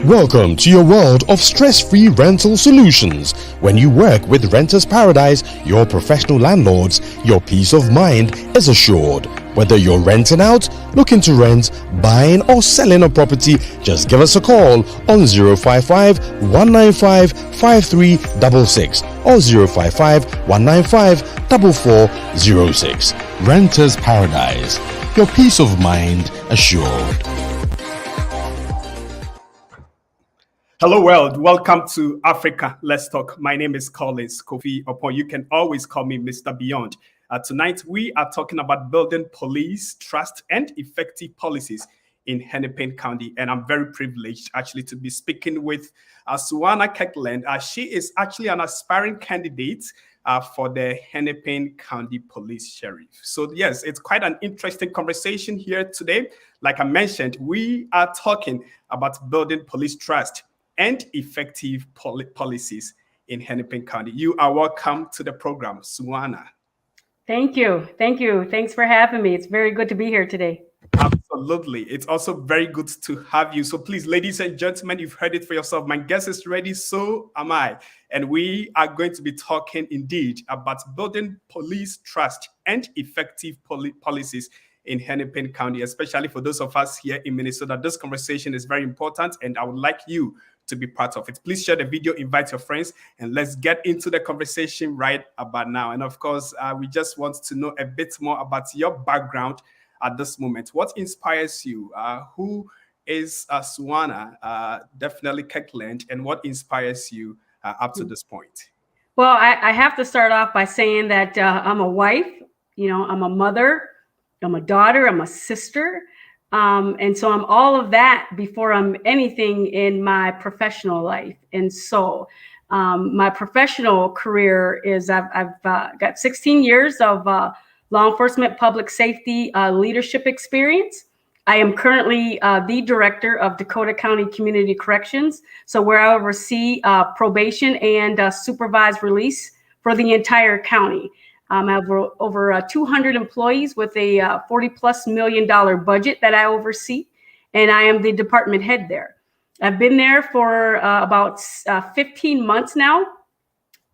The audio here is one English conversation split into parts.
Welcome to your world of stress-free rental solutions. When you work with Renters Paradise, your professional landlords, your peace of mind is assured. Whether you're renting out, looking to rent, buying or selling a property, just give us a call on 055 195 5366 or 055 195 4406. Renters Paradise, your peace of mind assured. Hello world, welcome to Africa Let's Talk. My name is Kofi Oppong. You can always call me Mr. Beyond. Tonight we are talking about building police trust and effective policies in Hennepin County, and I'm very privileged actually to be speaking with Suwana Kirkland. She is actually an aspiring candidate for the Hennepin County Police Sheriff. So yes, it's quite an interesting conversation here today. Like I mentioned, we are talking about building police trust and effective policies in Hennepin County. You are welcome to the program, Suwana. Thank you. Thank you. Thanks for having me. It's very good to be here today. Absolutely. It's also very good to have you. So please, ladies and gentlemen, you've heard it for yourself. My guest is ready, so am I. And we are going to be talking indeed about building police trust and effective policies in Hennepin County, especially for those of us here in Minnesota. This conversation is very important, and I would like you to be part of it. Please share the video, invite your friends, and let's get into the conversation right about now. And of course, we just want to know a bit more about your background at this moment. What inspires you? Who is Suwana? Definitely Kirkland. And what inspires you up to this point? Well, I have to start off by saying that I'm a wife, I'm a mother, I'm a daughter, I'm a sister. And so I'm all of that before I'm anything in my professional life. And so my professional career is I've got 16 years of law enforcement, public safety leadership experience. I am currently the director of Dakota County Community Corrections, so where I oversee probation and supervised release for the entire county. I have over 200 employees with a $40+ million budget that I oversee, and I am the department head there. I've been there for about 15 months now.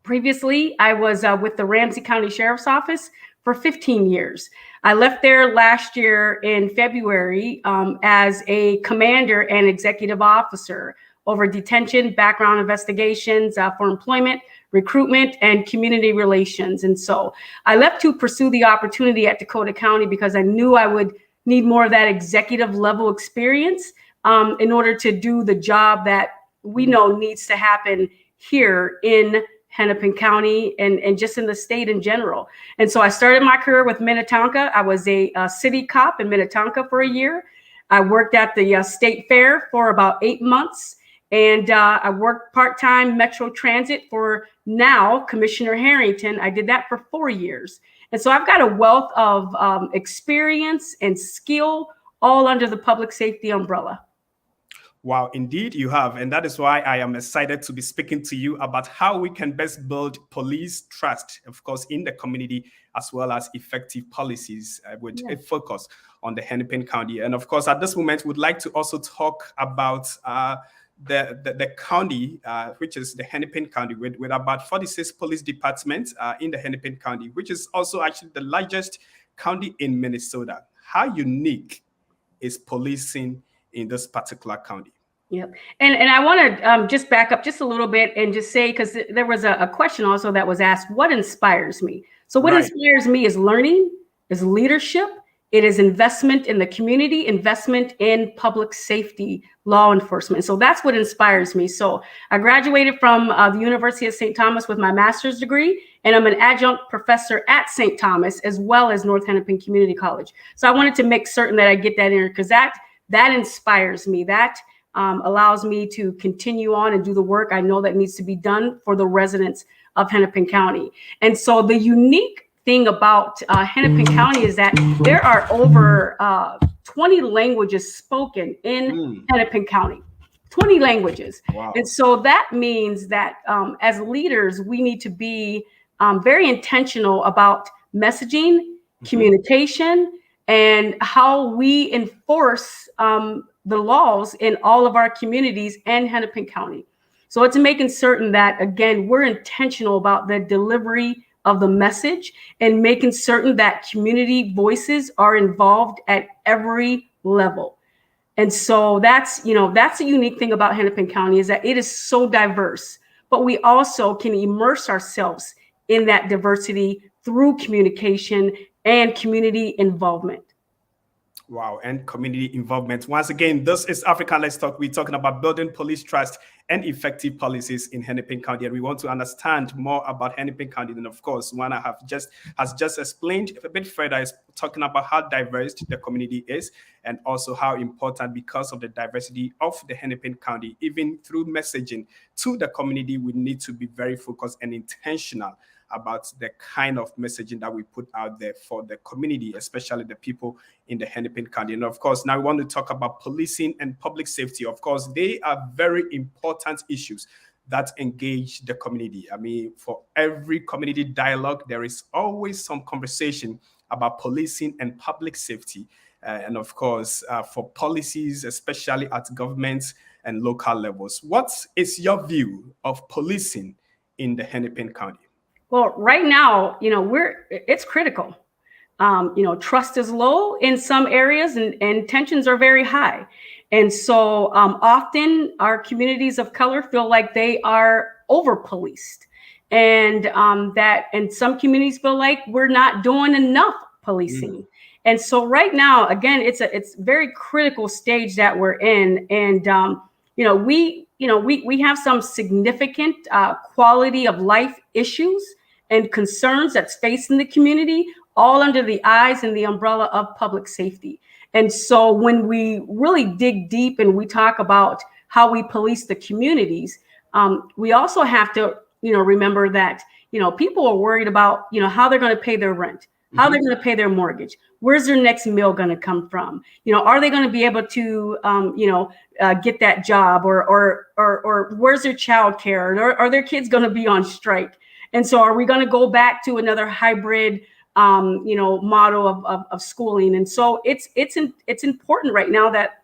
Previously, I was with the Ramsey County Sheriff's Office for 15 years. I left there last year in February as a commander and executive officer over detention, background investigations for employment, recruitment, and community relations. And so I left to pursue the opportunity at Dakota County because I knew I would need more of that executive level experience in order to do the job that we know needs to happen here in Hennepin County and just in the state in general. And so I started my career with Minnetonka. I was a city cop in Minnetonka for a year. I worked at the state fair for about 8 months. And I worked part-time Metro Transit for now Commissioner Harrington. I did that for 4 years. And so I've got a wealth of experience and skill all under the public safety umbrella. Wow, indeed you have. And that is why I am excited to be speaking to you about how we can best build police trust, of course, in the community, as well as effective policies with a focus on the Hennepin County. And of course, at this moment, we'd like to also talk about the county, which is the Hennepin County, with about 46 police departments in the Hennepin County, which is also actually the largest county in Minnesota. How unique is policing in this particular county? Yep. And I want to just back up just a little bit and just say, because there was a question also that was asked, what inspires me? So what Right. inspires me is learning, is leadership. It is investment in the community, investment in public safety, law enforcement. So that's what inspires me. So I graduated from the University of St. Thomas with my master's degree, and I'm an adjunct professor at St. Thomas as well as North Hennepin Community College. So I wanted to make certain that I get that in, because that inspires me. That allows me to continue on and do the work I know that needs to be done for the residents of Hennepin County. And so the unique thing about Hennepin County is that there are over 20 languages spoken in Hennepin County. 20 languages. Wow. And so that means that as leaders, we need to be very intentional about messaging, communication, and how we enforce the laws in all of our communities and Hennepin County. So it's making certain that, again, we're intentional about the delivery of the message and making certain that community voices are involved at every level. And so that's a unique thing about Hennepin County, is that it is so diverse, but we also can immerse ourselves in that diversity through communication and community involvement. Wow, and community involvement. Once again, this is Africa Let's Talk. We're talking about building police trust and effective policies in Hennepin County, and we want to understand more about Hennepin County. And of course, Suwana has just explained a bit further, is talking about how diverse the community is, and also how important, because of the diversity of the Hennepin County, even through messaging to the community, we need to be very focused and intentional about the kind of messaging that we put out there for the community, especially the people in the Hennepin County. And of course, now we want to talk about policing and public safety. Of course, they are very important issues that engage the community. I mean, for every community dialogue, there is always some conversation about policing and public safety. And of course, for policies, especially at government and local levels. What is your view of policing in the Hennepin County? Well, right now, it's critical. Trust is low in some areas, and tensions are very high. And so often our communities of color feel like they are over-policed, and some communities feel like we're not doing enough policing. And so right now, again, it's very critical stage that we're in. And we have some significant quality of life issues and concerns that's facing the community, all under the eyes and the umbrella of public safety. And so when we really dig deep and we talk about how we police the communities, we also have to, remember that, people are worried about, how they're going to pay their rent, how they're going to pay their mortgage, where's their next meal going to come from? Are they going to be able to, get that job, or where's their child care? Or are their kids going to be on strike? And so are we going to go back to another hybrid, model of schooling? And so it's important right now that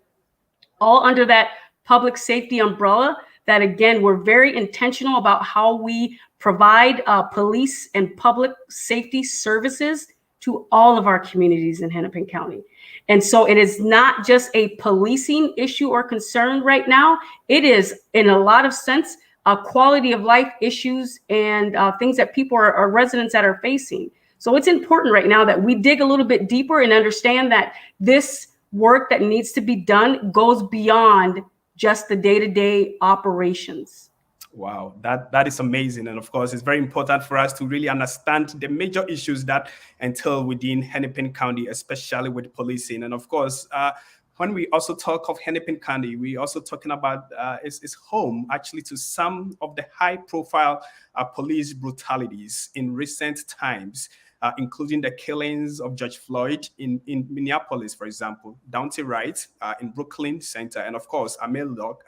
all under that public safety umbrella, that again, we're very intentional about how we provide police and public safety services to all of our communities in Hennepin County. And so it is not just a policing issue or concern right now. It is, in a lot of sense, quality of life issues and things that people are residents that are facing. So it's important right now that we dig a little bit deeper and understand that this work that needs to be done goes beyond just the day-to-day operations. Wow, that is amazing. And of course, it's very important for us to really understand the major issues that entail within Hennepin County, especially with policing. And of course, when we also talk of Hennepin County, we also talking about its home actually to some of the high-profile police brutalities in recent times, including the killings of George Floyd in Minneapolis, for example, Daunte Wright in Brooklyn Center, and of course, Amel Locke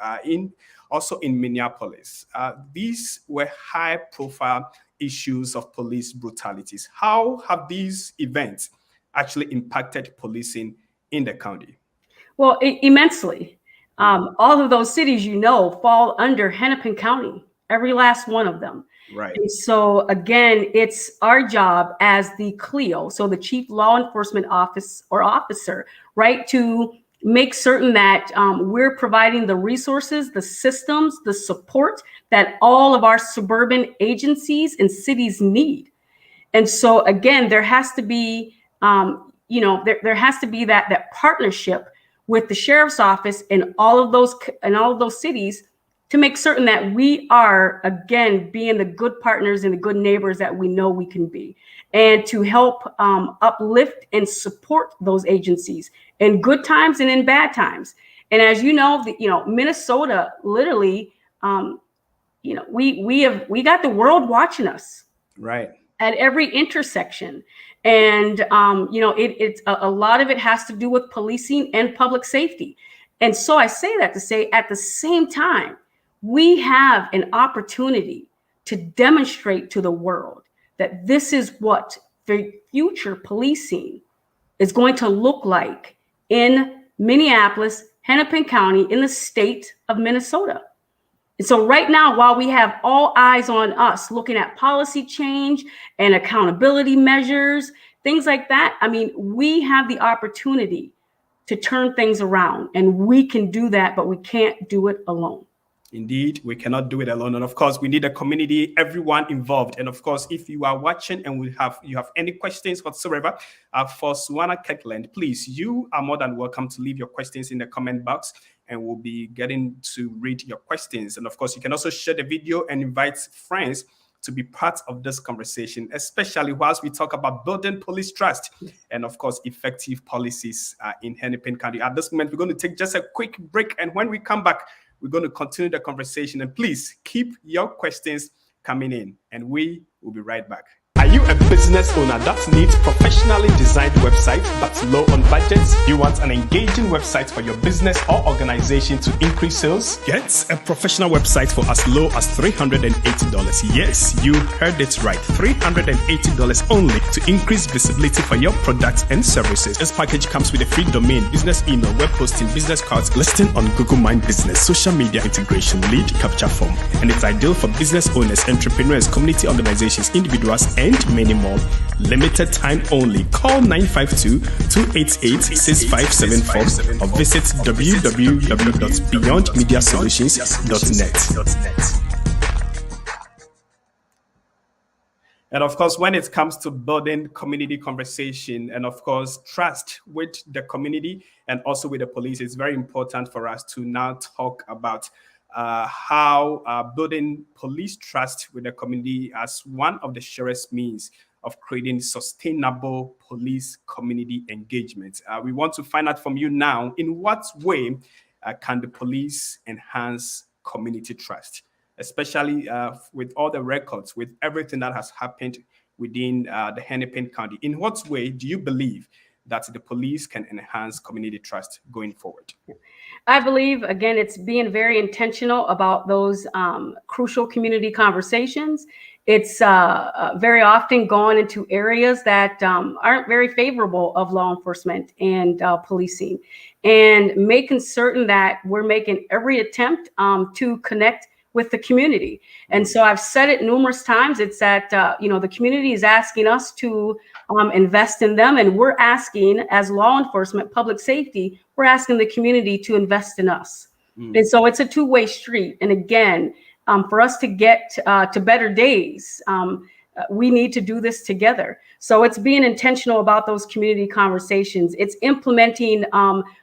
also in Minneapolis. These were high-profile issues of police brutalities. How have these events actually impacted policing in the county? Well, immensely. All of those cities, fall under Hennepin County, every last one of them. Right. And so again, it's our job as the CLEO, so the Chief Law Enforcement Officer, right, to make certain that we're providing the resources, the systems, the support that all of our suburban agencies and cities need. And so again, there has to be, there has to be that partnership with the sheriff's office in all of those cities to make certain that we are, again, being the good partners and the good neighbors that we know we can be, and to help uplift and support those agencies in good times and in bad times. And as you know, Minnesota, literally, we got the world watching us, right, at every intersection. And it's a lot of it has to do with policing and public safety. And so I say that to say, at the same time, we have an opportunity to demonstrate to the world that this is what the future policing is going to look like in Minneapolis, Hennepin County, in the state of Minnesota. And so right now, while we have all eyes on us looking at policy change and accountability measures, things like that, I mean, we have the opportunity to turn things around, and we can do that, but we can't do it alone. Indeed, we cannot do it alone. And of course, we need a community, everyone involved. And of course, if you are watching and you have any questions whatsoever for Suwana Kirkland, please, you are more than welcome to leave your questions in the comment box, and we'll be getting to read your questions. And of course, you can also share the video and invite friends to be part of this conversation, especially whilst we talk about building police trust and, of course, effective policies in Hennepin County. At this moment, we're going to take just a quick break. And when we come back, we're going to continue the conversation. And please keep your questions coming in, and we will be right back. Are you a business owner that needs professionally designed website but low on budgets? You want an engaging website for your business or organization to increase sales? Get a professional website for as low as $380. Yes, you heard it right. $380 only to increase visibility for your products and services. This package comes with a free domain, business email, web hosting, business cards, listing on Google My Business, social media integration, lead capture form, and it's ideal for business owners, entrepreneurs, community organizations, individuals, and many more. Limited time only. Call 952-288-6574 or visit www.beyondmediasolutions.net. And of course, when it comes to building community conversation and of course, trust with the community and also with the police, it's very important for us to now talk about how building police trust with the community as one of the surest means of creating sustainable police community engagement. We want to find out from you now, in what way can the police enhance community trust, especially with all the records, with everything that has happened within the Hennepin County? In what way do you believe that the police can enhance community trust going forward? I believe, again, it's being very intentional about those crucial community conversations. It's very often gone into areas that aren't very favorable of law enforcement and policing, and making certain that we're making every attempt to connect with the community. And so I've said it numerous times. It's that, the community is asking us to invest in them. And we're asking, as law enforcement, public safety, we're asking the community to invest in us. And so it's a two-way street. And again, for us to get to better days, we need to do this together. So it's being intentional about those community conversations. It's implementing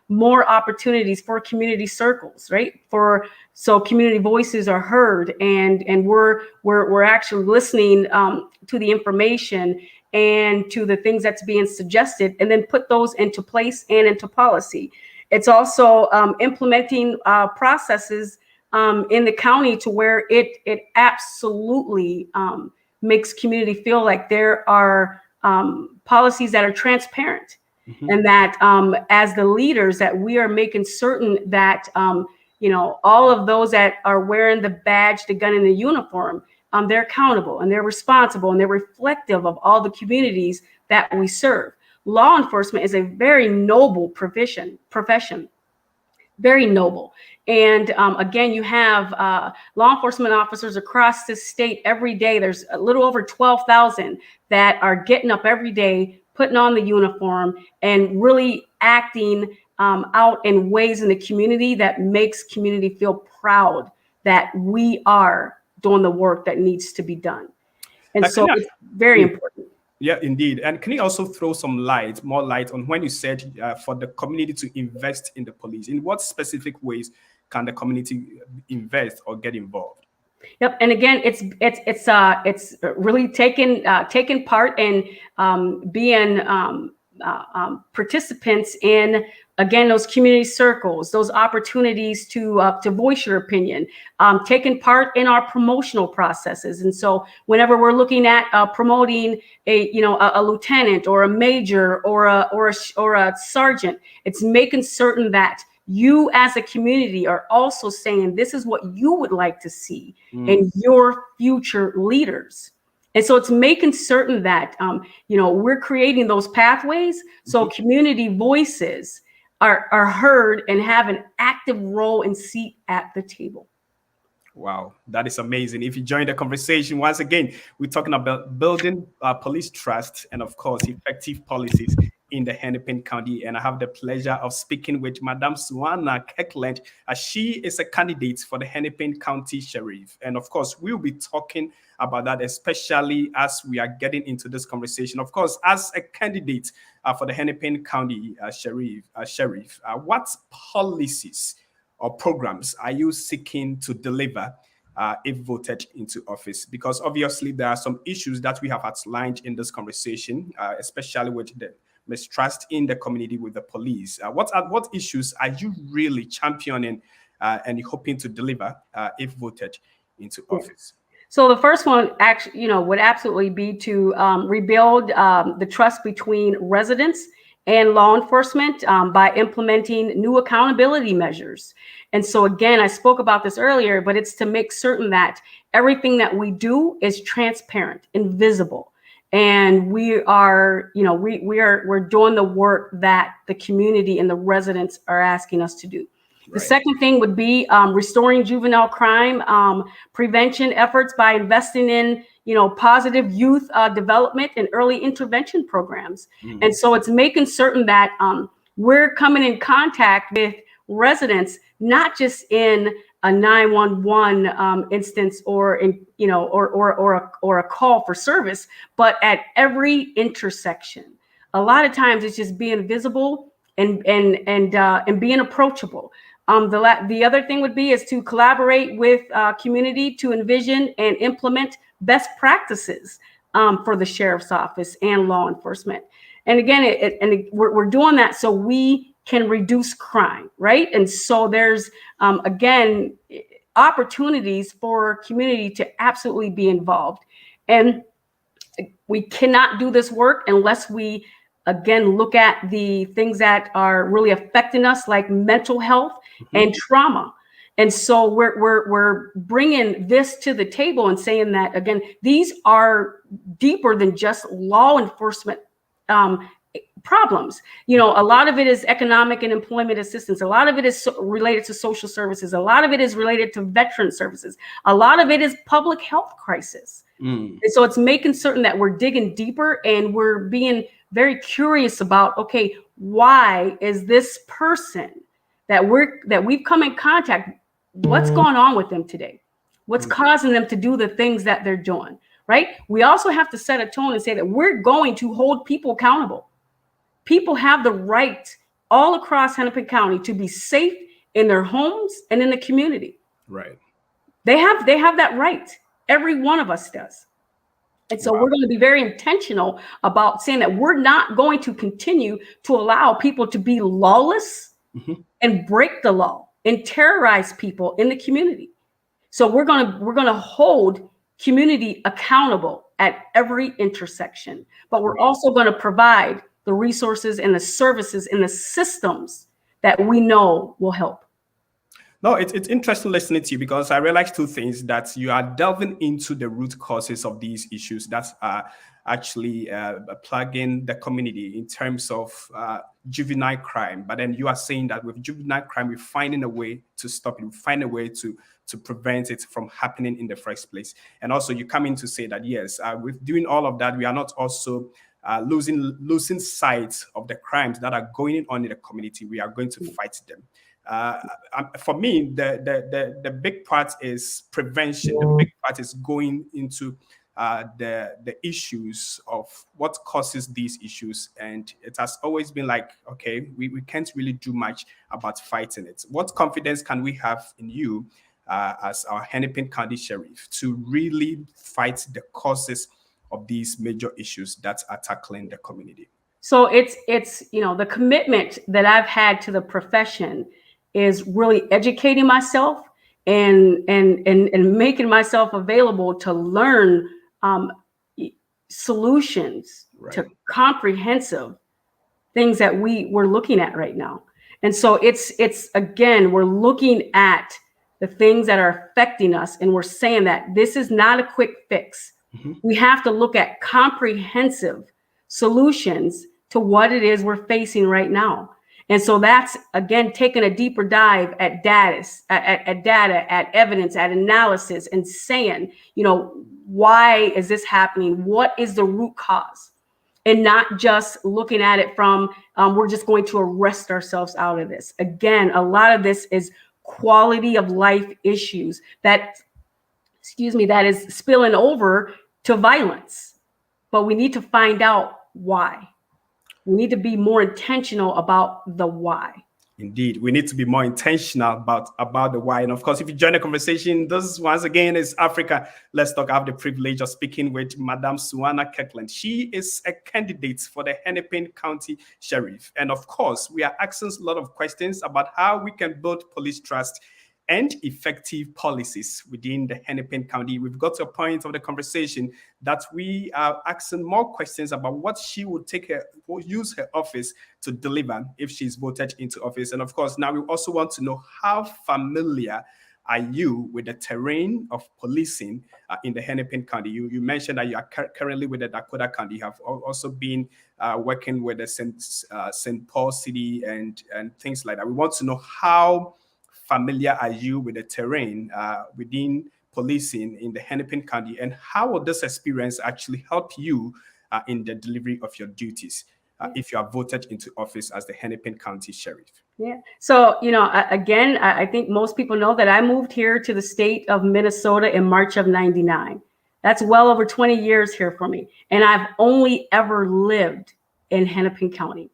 more opportunities for community circles, right? So community voices are heard, and we're actually listening to the information and to the things that's being suggested, and then put those into place and into policy. It's also implementing processes in the county to where it absolutely makes community feel like there are policies that are transparent, and that as the leaders, that we are making certain that all of those that are wearing the badge, the gun, and the uniform, they're accountable and they're responsible and they're reflective of all the communities that we serve. Law enforcement is a very noble profession, very noble. And again, you have law enforcement officers across this state every day. There's a little over 12,000 that are getting up every day, putting on the uniform and really acting out in ways in the community that makes community feel proud that we are doing the work that needs to be done. And so it's very important. Yeah, indeed. And can you also throw some more light on when you said for the community to invest in the police? In what specific ways can the community invest or get involved? Yep, and again, it's really taking part in being participants in, again, those community circles, those opportunities to voice your opinion, taking part in our promotional processes. And so whenever we're looking at promoting a lieutenant or a major or a sergeant, it's making certain that you as a community are also saying this is what you would like to see in your future leaders. And so it's making certain that, we're creating those pathways so community voices are heard and have an active role and seat at the table. Wow, that is amazing. If you join the conversation, once again, we're talking about building police trust and, of course, effective policies in the Hennepin County. And I have the pleasure of speaking with Madam Suwana Kirkland, as she is a candidate for the Hennepin County Sheriff. And of course, we'll be talking about that, especially as we are getting into this conversation. Of course, as a candidate for the Hennepin County Sheriff, what policies or programs are you seeking to deliver if voted into office? Because obviously there are some issues that we have outlined in this conversation, especially with the mistrust in the community with the police. What issues are you really championing and hoping to deliver if voted into office? So the first one actually, would absolutely be to rebuild the trust between residents and law enforcement by implementing new accountability measures. And so again, I spoke about this earlier, but it's to make certain that everything that we do is transparent and visible. And we are, we're doing the work that the community and the residents are asking us to do. Right. The second thing would be restoring juvenile crime prevention efforts by investing in, positive youth development and early intervention programs. And so it's making certain that we're coming in contact with residents, not just in a 911 instance or in, or a call for service, but at every intersection. A lot of times it's just being visible and being approachable. The other thing would be is to collaborate with community to envision and implement best practices for the sheriff's office and law enforcement. And again, we're doing that so we can reduce crime, right? And so there's, again, opportunities for community to absolutely be involved. And we cannot do this work unless we, again, look at the things that are really affecting us, like mental health and trauma. And so we're bringing this to the table and saying that, again, these are deeper than just law enforcement problems. A lot of it is economic and employment assistance. A lot of it is related to social services. A lot of it is related to veteran services. A lot of it is public health crisis. And so it's making certain that we're digging deeper and we're being very curious about, okay, why is this person that we've come in contact, what's going on with them today? What's causing them to do the things that they're doing, right? We also have to set a tone and say that we're going to hold people accountable. People have the right all across Hennepin County to be safe in their homes and in the community. Right. They have that right. Every one of us does. And so we're going to be very intentional about saying that we're not going to continue to allow people to be lawless and break the law and terrorize people in the community. So we're going to hold community accountable at every intersection, but we're also going to provide the resources and the services and the systems that we know will help. No, it's interesting listening to you because I realized two things: that you are delving into the root causes of these issues that are actually plaguing the community in terms of juvenile crime. But then you are saying that with juvenile crime, we're finding a way to stop it, we find a way to prevent it from happening in the first place. And also you come in to say that, yes, with doing all of that, we are not also losing sight of the crimes that are going on in the community, we are going to fight them. For me, the big part is prevention. The big part is going into the issues of what causes these issues. And it has always been like, okay, we can't really do much about fighting it. What confidence can we have in you as our Hennepin County Sheriff to really fight the causes of these major issues that are tackling the community? So it's the commitment that I've had to the profession is really educating myself and making myself available to learn solutions to comprehensive things that we're looking at right now. And so it's again, we're looking at the things that are affecting us, and we're saying that this is not a quick fix. We have to look at comprehensive solutions to what it is we're facing right now. And so that's, again, taking a deeper dive at data, at evidence, at analysis, and saying, why is this happening? What is the root cause? And not just looking at it from, we're just going to arrest ourselves out of this. Again, a lot of this is quality of life issues that is spilling over to violence. But we need to find out why. We need to be more intentional about the why. Indeed, we need to be more intentional about the why. And of course, if you join the conversation, this once again is Africa Let's Talk. I have the privilege of speaking with Madam Suwana Kirkland. She is a candidate for the Hennepin County Sheriff. And of course, we are asking a lot of questions about how we can build police trust and effective policies within the Hennepin County. We've got to a point of the conversation that we are asking more questions about what she would use her office to deliver if she's voted into office. And of course, now we also want to know, how familiar are you with the terrain of policing in the Hennepin County? You mentioned that you are currently with the Dakota County. You have also been working with the St. Paul City and things like that. We want to know, how familiar are you with the terrain within policing in the Hennepin County, and how will this experience actually help you in the delivery of your duties if you are voted into office as the Hennepin County Sheriff? Yeah. So, again, I think most people know that I moved here to the state of Minnesota in March of '99. That's well over 20 years here for me. And I've only ever lived in Hennepin County.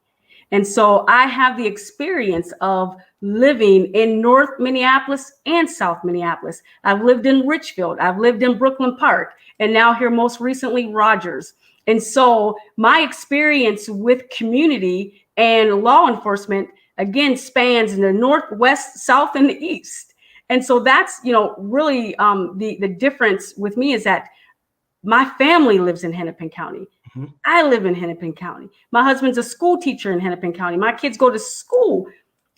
And so I have the experience of living in North Minneapolis and South Minneapolis. I've lived in Richfield. I've lived in Brooklyn Park, and now here most recently, Rogers. And so my experience with community and law enforcement, again, spans in the Northwest, South, and the East. And so that's, really the difference with me is that my family lives in Hennepin County. I live in Hennepin County. My husband's a school teacher in Hennepin County. My kids go to school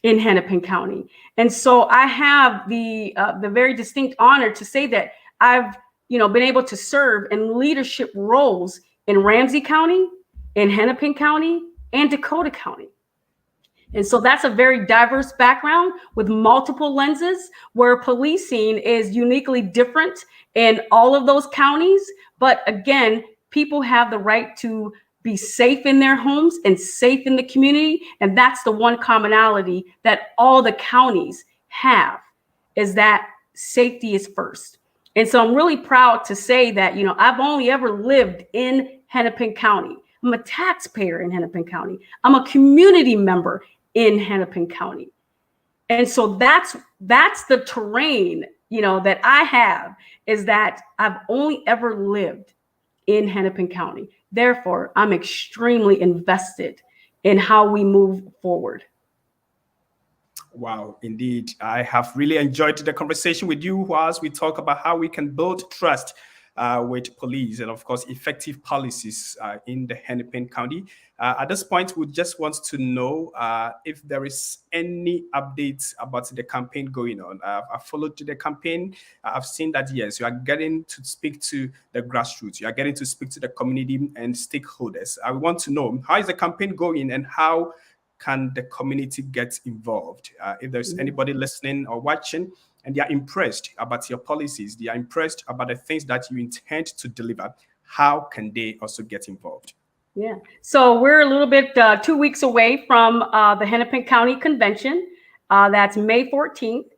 in Hennepin County. And so I have the very distinct honor to say that I've, been able to serve in leadership roles in Ramsey County, in Hennepin County, and Dakota County. And so that's a very diverse background with multiple lenses, where policing is uniquely different in all of those counties. But again, people have the right to be safe in their homes and safe in the community. And that's the one commonality that all the counties have, is that safety is first. And so I'm really proud to say that, I've only ever lived in Hennepin County. I'm a taxpayer in Hennepin County. I'm a community member in Hennepin County. And so that's the terrain, that I have, is that I've only ever lived in Hennepin County. Therefore, I'm extremely invested in how we move forward. Wow, indeed. I have really enjoyed the conversation with you as we talk about how we can build trust with police and, of course, effective policies in the Hennepin County. At this point, we just want to know if there is any updates about the campaign going on. I've followed the campaign. I've seen that, yes, you are getting to speak to the grassroots. You are getting to speak to the community and stakeholders. I want to know, how is the campaign going, and how can the community get involved? If there's anybody listening or watching and they are impressed about your policies, they are impressed about the things that you intend to deliver, how can they also get involved? Yeah. So we're a little bit 2 weeks away from the Hennepin County Convention. That's May 14th.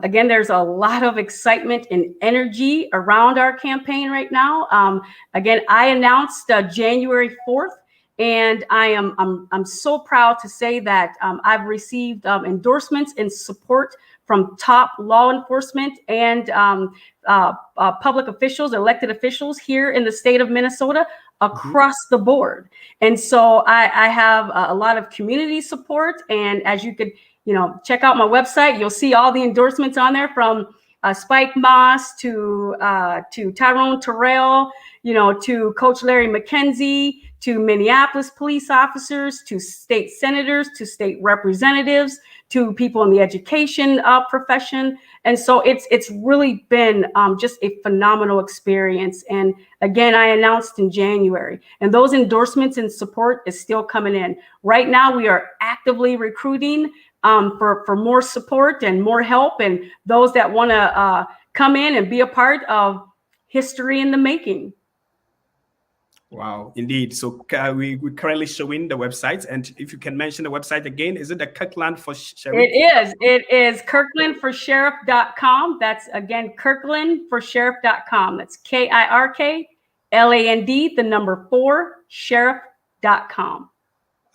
Again, there's a lot of excitement and energy around our campaign right now. Again, I announced January 4th, and I'm so proud to say that I've received endorsements and support from top law enforcement and public officials, elected officials here in the state of Minnesota across the board. And so I have a lot of community support. And as you could, check out my website, you'll see all the endorsements on there from Spike Moss to Tyrone Terrell, to Coach Larry McKenzie, to Minneapolis police officers, to state senators, to state representatives, to people in the education profession. And so it's really been just a phenomenal experience. And again, I announced in January, and those endorsements and support is still coming in. Right now, we are actively recruiting for more support and more help, and those that want to come in and be a part of history in the making. Wow, indeed. So we're currently showing the website, and if you can mention the website again, is it the Kirkland for Sheriff? It is kirklandforsheriff.com. That's again kirklandforsheriff.com. That's KIRKLAND, the number 4, sheriff.com.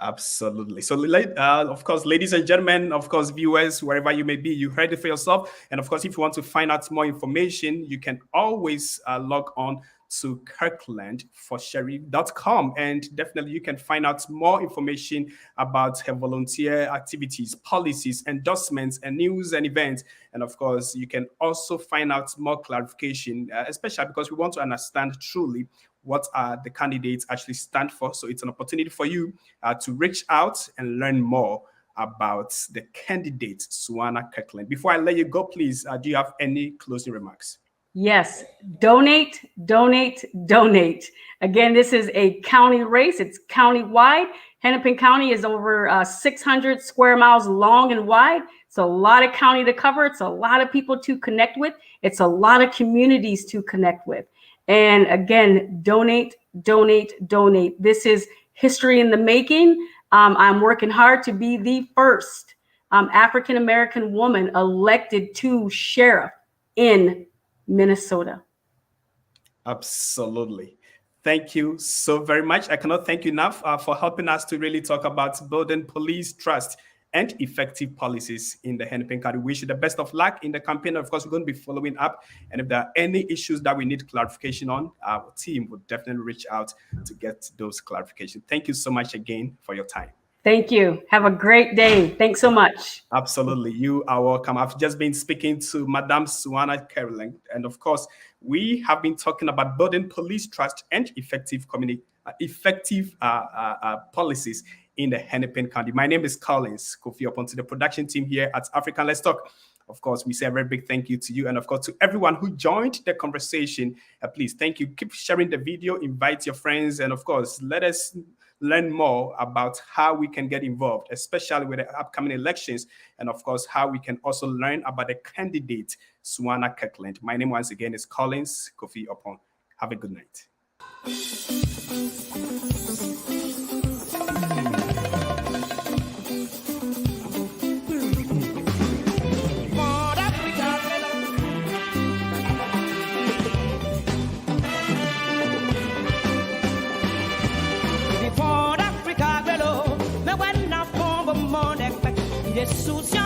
Absolutely. So, of course, ladies and gentlemen, of course, viewers, wherever you may be, you heard it for yourself. And of course, if you want to find out more information, you can always log on to kirklandforsheriff.com, and definitely you can find out more information about her volunteer activities, policies, endorsements, and news and events. And of course, you can also find out more clarification, especially because we want to understand truly what the candidates actually stand for. So it's an opportunity for you to reach out and learn more about the candidate, Suwana Kirkland. Before I let you go, please, do you have any closing remarks? Yes, donate, donate, donate. Again, this is a county race. It's county-wide. Hennepin County is over 600 square miles long and wide. It's a lot of county to cover. It's a lot of people to connect with. It's a lot of communities to connect with. And again, donate, donate, donate. This is history in the making. I'm working hard to be the first African-American woman elected to sheriff in Minnesota. Absolutely. Thank you so very much. I cannot thank you enough for helping us to really talk about building police trust and effective policies in the Hennepin County. We wish you the best of luck in the campaign. Of course, we're going to be following up. And if there are any issues that we need clarification on, our team will definitely reach out to get those clarifications. Thank you so much again for your time. Thank you. Have a great day. Thanks so much. Absolutely. You are welcome. I've just been speaking to Madam Suwana Kirkland. And of course, we have been talking about building police trust and effective policies in the Hennepin County. My name is Collins Kofi Oppong, to the production team here at African Let's Talk. Of course, we say a very big thank you to you. And of course, to everyone who joined the conversation, please, thank you. Keep sharing the video, invite your friends. And of course, let us learn more about how we can get involved, especially with the upcoming elections. And of course, how we can also learn about the candidate, Suwana Kirkland. My name once again is Collins Kofi Oppong. Have a good night. Sucia